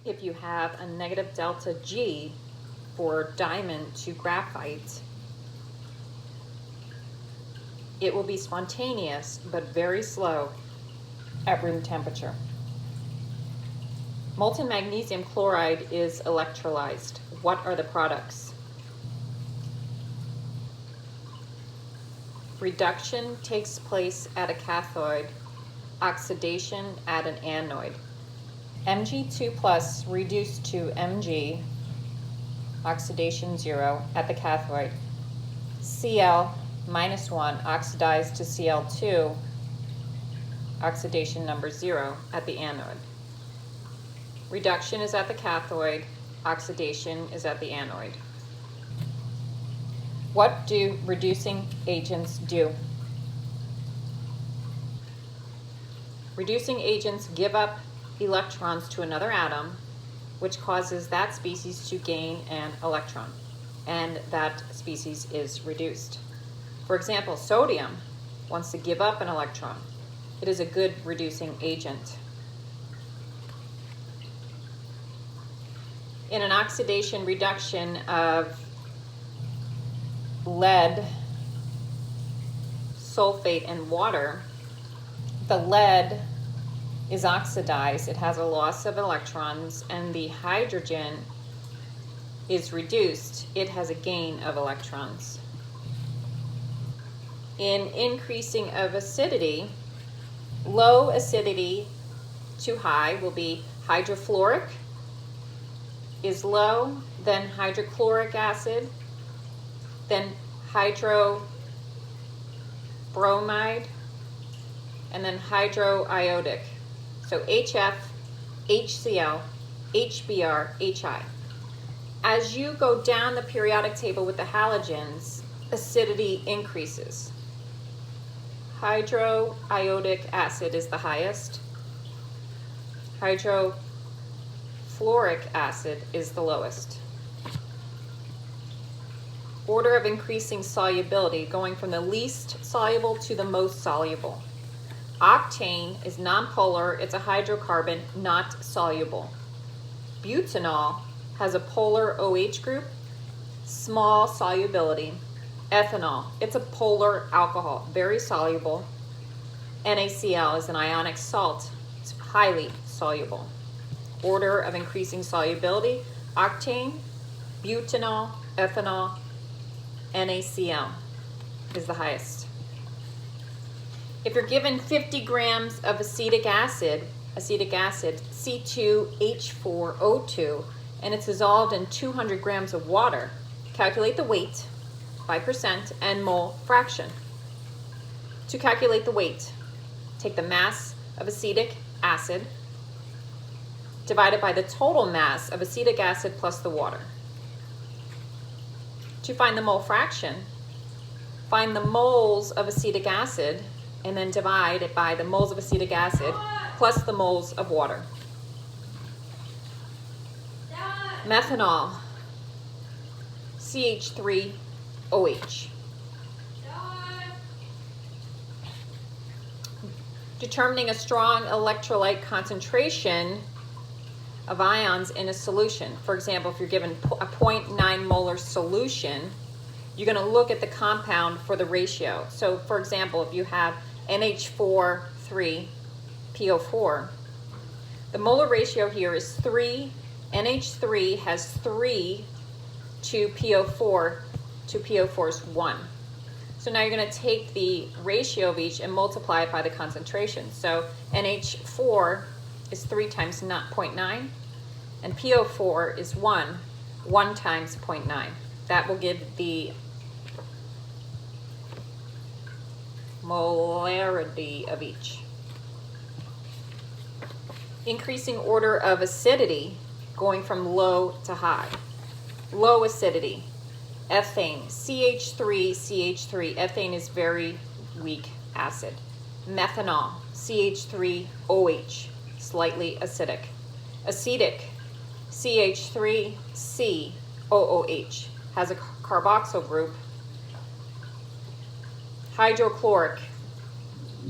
if you have a negative delta G for diamond to graphite, it will be spontaneous but very slow at room temperature. Molten magnesium chloride is electrolyzed. What are the products? Reduction takes place at a cathode, oxidation at an anode. Mg2 plus reduced to Mg, oxidation 0 at the cathode. Cl minus 1 oxidized to Cl2, oxidation number 0 at the anode. Reduction is at the cathode, oxidation is at the anode. What do reducing agents do? Reducing agents give up electrons to another atom, which causes that species to gain an electron, and that species is reduced. For example, sodium wants to give up an electron. It is a good reducing agent. In an oxidation reduction of lead, sulfate, and water, the lead is oxidized. It has a loss of electrons, and the hydrogen is reduced. It has a gain of electrons. In increasing of acidity, low acidity to high will be hydrofluoric is low, then hydrochloric acid, then hydrobromide, and then hydroiodic. So HF, HCl, HBr, HI. As you go down the periodic table with the halogens, acidity increases. Hydroiodic acid is the highest. Hydrofluoric acid is the lowest. Order of increasing solubility, going from the least soluble to the most soluble. Octane is nonpolar, it's a hydrocarbon, not soluble. Butanol has a polar OH group, small solubility. Ethanol, it's a polar alcohol, very soluble. NaCl is an ionic salt, it's highly soluble. Order of increasing solubility, octane, butanol, ethanol, NaCl is the highest. If you're given 50 grams of acetic acid C2H4O2, and it's dissolved in 200 grams of water, calculate the weight by percent and mole fraction. To calculate the weight, take the mass of acetic acid divided by the total mass of acetic acid plus the water. To find the mole fraction, find the moles of acetic acid and then divide it by the moles of acetic acid plus the moles of water. Methanol, CH3OH. Determining a strong electrolyte concentration of ions in a solution. For example, if you're given a 0.9 molar solution, you're going to look at the compound for the ratio. So for example, if you have NH4, 3, PO4, the molar ratio here is 3. NH3 has 3 to PO4 is 1. So now you're going to take the ratio of each and multiply it by the concentration. So NH4 is 3 times 0.9, and PO4 is 1 times 0.9. That will give the molarity of each. Increasing order of acidity, going from low to high. Low acidity, ethane, CH3, ethane is very weak acid. Methanol, CH3OH, slightly acidic. Acetic, CH3COOH, has a carboxyl group. Hydrochloric,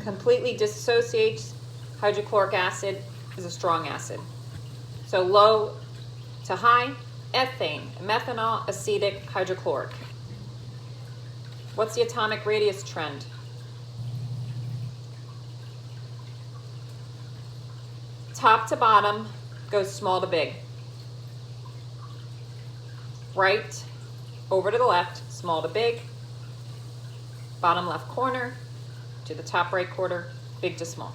completely dissociates. Hydrochloric acid is a strong acid. So low to high, ethane, methanol, acetic, hydrochloric. What's the atomic radius trend? Top to bottom goes small to big. Right over to the left, small to big. Bottom left corner to the top right corner, big to small.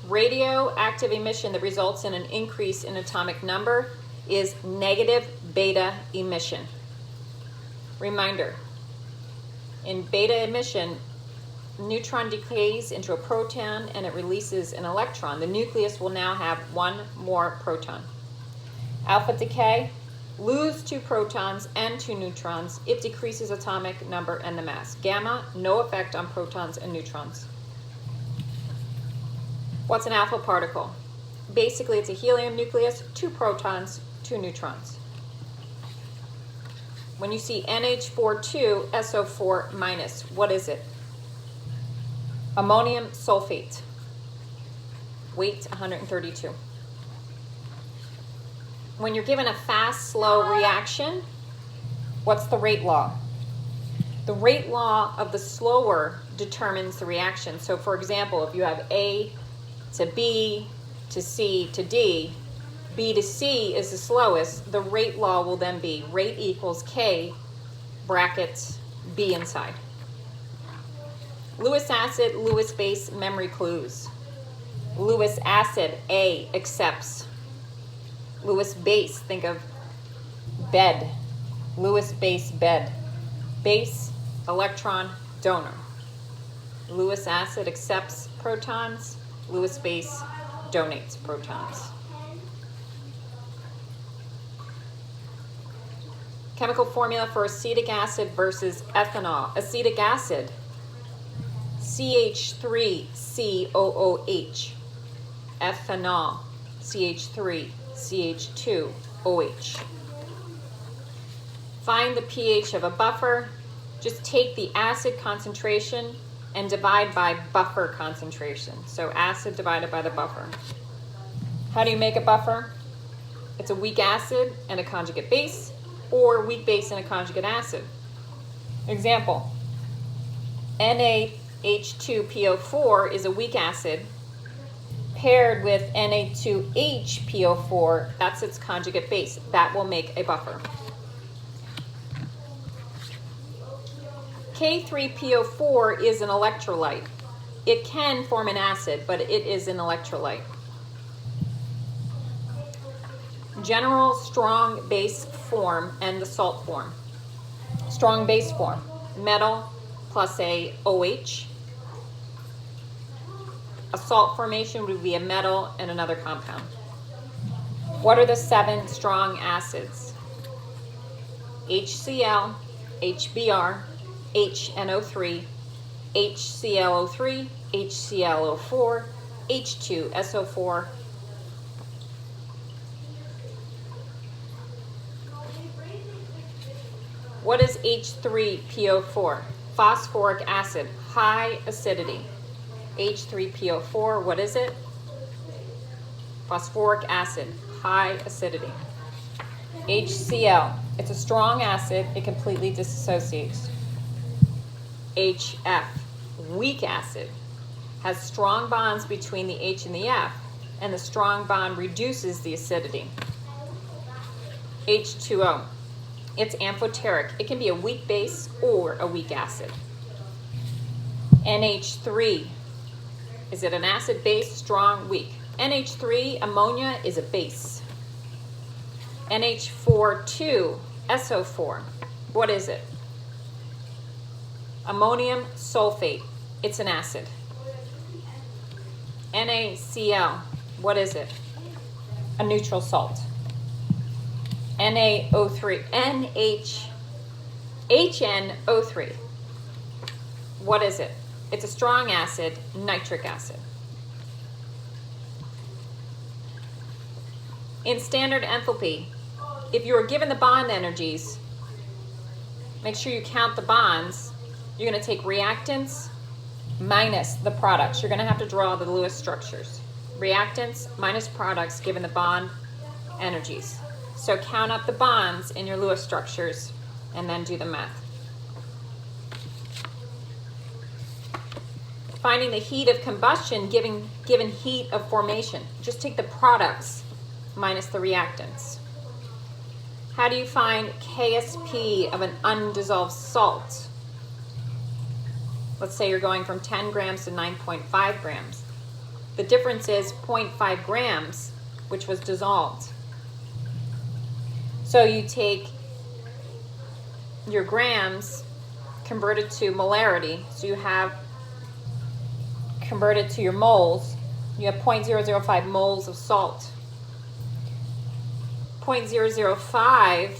Radioactive emission that results in an increase in atomic number is negative beta emission. Reminder, in beta emission, neutron decays into a proton and it releases an electron. The nucleus will now have one more proton. Alpha decay, lose 2 protons and 2 neutrons. It decreases atomic number and the mass. Gamma, no effect on protons and neutrons. What's an alpha particle? Basically, it's a helium nucleus, 2 protons, 2 neutrons. When you see NH42, SO4 minus, what is it? Ammonium sulfate. Weight 132. When you're given a fast, slow reaction, what's the rate law? The rate law of the slower determines the reaction. So for example, if you have A to B to C to D, B to C is the slowest, the rate law will then be rate equals K, brackets, B inside. Lewis acid, Lewis base, memory clues. Lewis acid, A, accepts. Lewis base, think of bed. Lewis base, bed. Base, electron, donor. Lewis acid accepts protons. Lewis base donates protons. Chemical formula for acetic acid versus ethanol. Acetic acid, CH3COOH. Ethanol, CH3CH2OH. Find the pH of a buffer. Just take the acid concentration and divide by buffer concentration. So acid divided by the buffer. How do you make a buffer? It's a weak acid and a conjugate base, or weak base and a conjugate acid. Example, NaH2PO4 is a weak acid paired with Na2HPO4, that's its conjugate base. That will make a buffer. K3PO4 is an electrolyte. It can form an acid, but it is an electrolyte. General strong base form and the salt form. Strong base form, metal plus a OH. A salt formation would be a metal and another compound. What are the 7 strong acids? HCl, HBr, HNO3, HClO3, HClO4, H2SO4. What is H3PO4? Phosphoric acid, high acidity. H3PO4, what is it? Phosphoric acid, high acidity. HCl, it's a strong acid, it completely dissociates. HF, weak acid, has strong bonds between the H and the F, and the strong bond reduces the acidity. H2O, it's amphoteric. It can be a weak base or a weak acid. NH3, is it an acid, base, strong, weak? NH3, ammonia, is a base. NH42, SO4, what is it? Ammonium sulfate, it's an acid. NaCl, what is it? A neutral salt. NaO3, HNO3, what is it? It's a strong acid, nitric acid. In standard enthalpy, if you are given the bond energies, make sure you count the bonds. You're going to take reactants minus the products. You're going to have to draw the Lewis structures. reactants minus products given the bond energies. So count up the bonds in your Lewis structures and then do the math. Finding the heat of combustion given heat of formation. Just take the products minus the reactants. How do you find KSP of an undissolved salt? Let's say you're going from 10 grams to 9.5 grams. The difference is 0.5 grams, which was dissolved. So you take your grams converted to molarity. So you have converted to your moles. You have 0.005 moles of salt. 0.005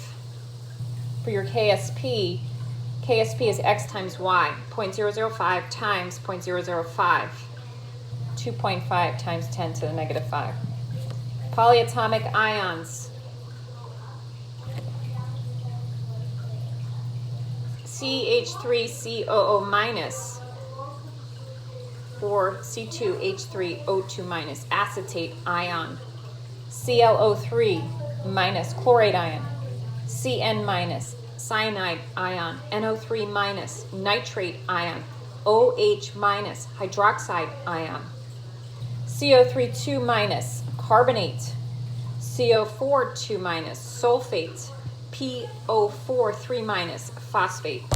for your KSP. KSP is X times Y. 0.005 times 0.005. 2.5 times 10 to the negative 5. Polyatomic ions. CH3COO minus or C2H3O2 minus acetate ion. ClO3 minus chloride ion. Cn minus cyanide ion. NO3 minus nitrate ion. OH minus hydroxide ion. CO3 2 minus carbonate. CO4 2 minus sulfate. PO4 3 minus phosphate.